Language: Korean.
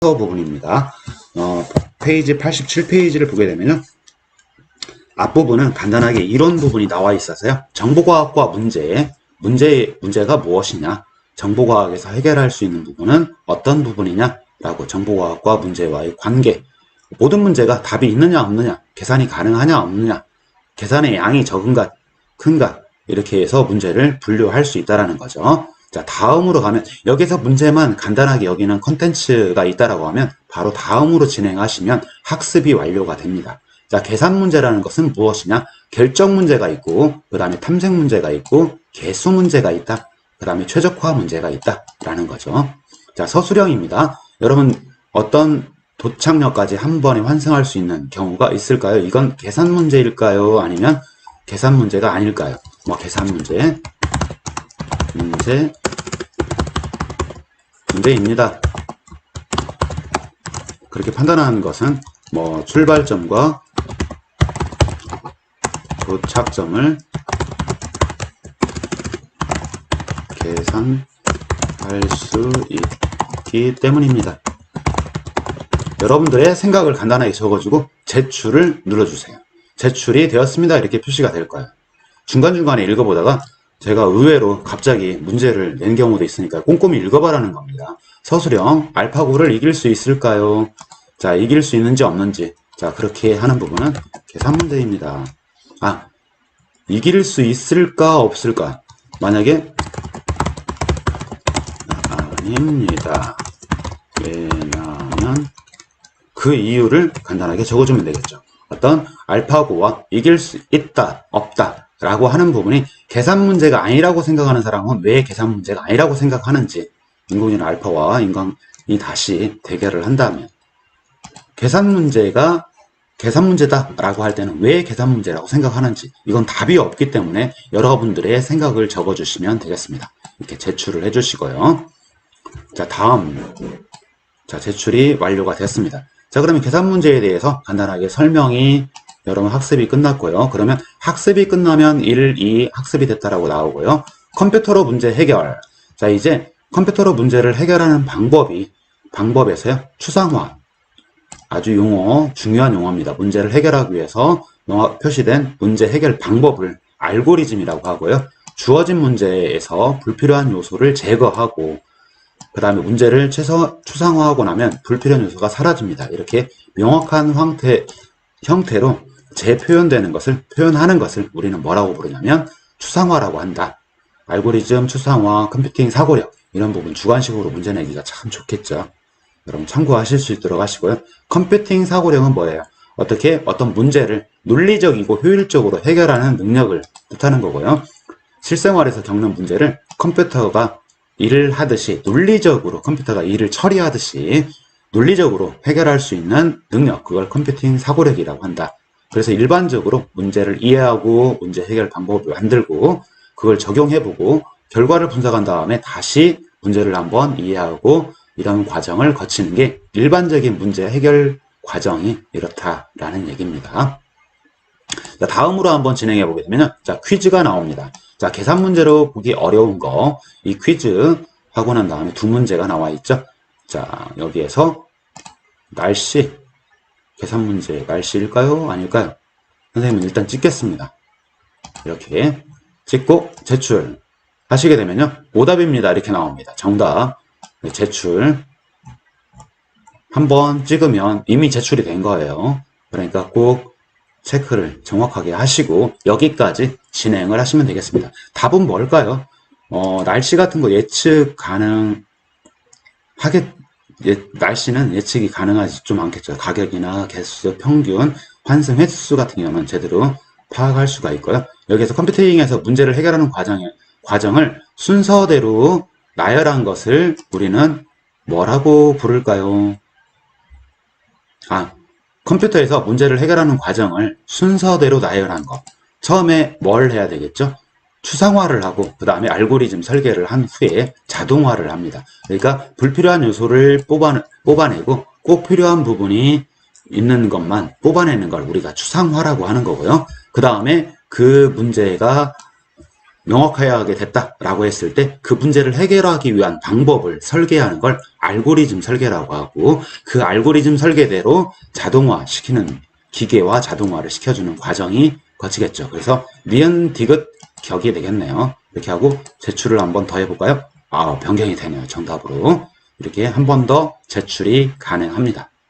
부분입니다. 페이지 87페이지를 보게 되면요. 앞부분은 간단하게 이론 부분이 나와 있어서요. 정보과학과 문제가 무엇이냐, 정보과학에서 해결할 수 있는 부분은 어떤 부분이냐 라고 정보과학과 문제와의 관계, 모든 문제가 답이 있느냐 없느냐, 계산이 가능하냐 없느냐, 계산의 양이 적은가 큰가, 이렇게 해서 문제를 분류할 수 있다는 거죠. 자, 다음으로 가면, 여기서 문제만 간단하게 여기는 컨텐츠가 있다라고 하면 바로 다음으로 진행하시면 학습이 완료가 됩니다. 자, 계산 문제라는 것은 무엇이냐? 결정 문제가 있고, 그 다음에 탐색 문제가 있고, 개수 문제가 있다. 그 다음에 최적화 문제가 있다. 라는 거죠. 자, 서술형입니다. 여러분, 어떤 도착역까지 한 번에 완성할 수 있는 경우가 있을까요? 이건 계산 문제일까요? 아니면 계산 문제가 아닐까요? 계산 문제입니다. 그렇게 판단하는 것은 출발점과 도착점을 계산할 수 있기 때문입니다. 여러분들의 생각을 간단하게 적어주고 제출을 눌러주세요. 제출이 되었습니다. 이렇게 표시가 될 거예요. 중간중간에 읽어보다가 제가 의외로 갑자기 문제를 낸 경우도 있으니까 꼼꼼히 읽어봐라는 겁니다. 서술형, 알파고를 이길 수 있을까요? 자, 이길 수 있는지 없는지. 자, 그렇게 하는 부분은 계산 문제입니다. 이길 수 있을까 없을까? 만약에 아닙니다. 왜냐하면 그 이유를 간단하게 적어주면 되겠죠. 어떤 알파고와 이길 수 있다, 없다 라고 하는 부분이 계산 문제가 아니라고 생각하는 사람은 왜 계산 문제가 아니라고 생각하는지, 인공지능 알파와 인간이 다시 대결을 한다면 계산 문제가 계산 문제다 라고 할 때는 왜 계산 문제라고 생각하는지, 이건 답이 없기 때문에 여러분들의 생각을 적어주시면 되겠습니다. 이렇게 제출을 해주시고요. 자, 다음. 자, 제출이 완료가 됐습니다. 자, 그러면 계산 문제에 대해서 간단하게 설명이, 여러분 학습이 끝났고요. 그러면 학습이 끝나면 1, 2 학습이 됐다라고 나오고요. 컴퓨터로 문제 해결. 자, 이제 컴퓨터로 문제를 해결하는 방법에서요. 추상화. 아주 중요한 용어입니다. 문제를 해결하기 위해서 표시된 문제 해결 방법을 알고리즘이라고 하고요. 주어진 문제에서 불필요한 요소를 제거하고, 그 다음에 문제를 추상화하고 나면 불필요한 요소가 사라집니다. 이렇게 명확한 형태로 재표현되는 것을, 표현하는 것을 우리는 뭐라고 부르냐면 추상화라고 한다. 알고리즘, 추상화, 컴퓨팅 사고력, 이런 부분 주관식으로 문제 내기가 참 좋겠죠. 여러분 참고하실 수 있도록 하시고요. 컴퓨팅 사고력은 뭐예요? 어떤 문제를 논리적이고 효율적으로 해결하는 능력을 뜻하는 거고요. 실생활에서 겪는 문제를 컴퓨터가 일을 하듯이 논리적으로, 컴퓨터가 일을 처리하듯이 논리적으로 해결할 수 있는 능력, 그걸 컴퓨팅 사고력이라고 한다. 그래서 일반적으로 문제를 이해하고 문제 해결 방법을 만들고 그걸 적용해보고 결과를 분석한 다음에 다시 문제를 한번 이해하고 이런 과정을 거치는 게 일반적인 문제 해결 과정이 이렇다라는 얘기입니다. 자, 다음으로 한번 진행해 보게 되면, 자, 퀴즈가 나옵니다. 자, 계산 문제로 보기 어려운 거, 이 퀴즈 하고 난 다음에 두 문제가 나와 있죠. 자, 여기에서 날씨, 계산 문제 날씨일까요? 아닐까요? 선생님은 일단 찍겠습니다. 이렇게 찍고 제출 하시게 되면요. 오답입니다. 이렇게 나옵니다. 정답. 제출. 한번 찍으면 이미 제출이 된 거예요. 그러니까 꼭 체크를 정확하게 하시고 여기까지 진행을 하시면 되겠습니다. 답은 뭘까요? 날씨 같은 거 날씨는 예측이 가능하지 좀 않겠죠. 가격이나 개수, 평균, 환승 횟수 같은 경우는 제대로 파악할 수가 있고요. 여기서 컴퓨팅에서 문제를 해결하는 과정을 순서대로 나열한 것을 우리는 뭐라고 부를까요? 컴퓨터에서 문제를 해결하는 과정을 순서대로 나열한 것. 처음에 뭘 해야 되겠죠? 추상화를 하고 그 다음에 알고리즘 설계를 한 후에 자동화를 합니다. 그러니까 불필요한 요소를 뽑아내고 꼭 필요한 부분이 있는 것만 뽑아내는 걸 우리가 추상화라고 하는 거고요. 그 다음에 그 문제가 명확하게 됐다라고 했을 때 그 문제를 해결하기 위한 방법을 설계하는 걸 알고리즘 설계라고 하고, 그 알고리즘 설계대로 자동화시키는, 기계와 자동화를 시켜주는 과정이 거치겠죠. 그래서 니은 디귿 격이 되겠네요. 이렇게 하고 제출을 한번 더 해볼까요? 변경이 되네요. 정답으로. 이렇게 한 번 더 제출이 가능합니다.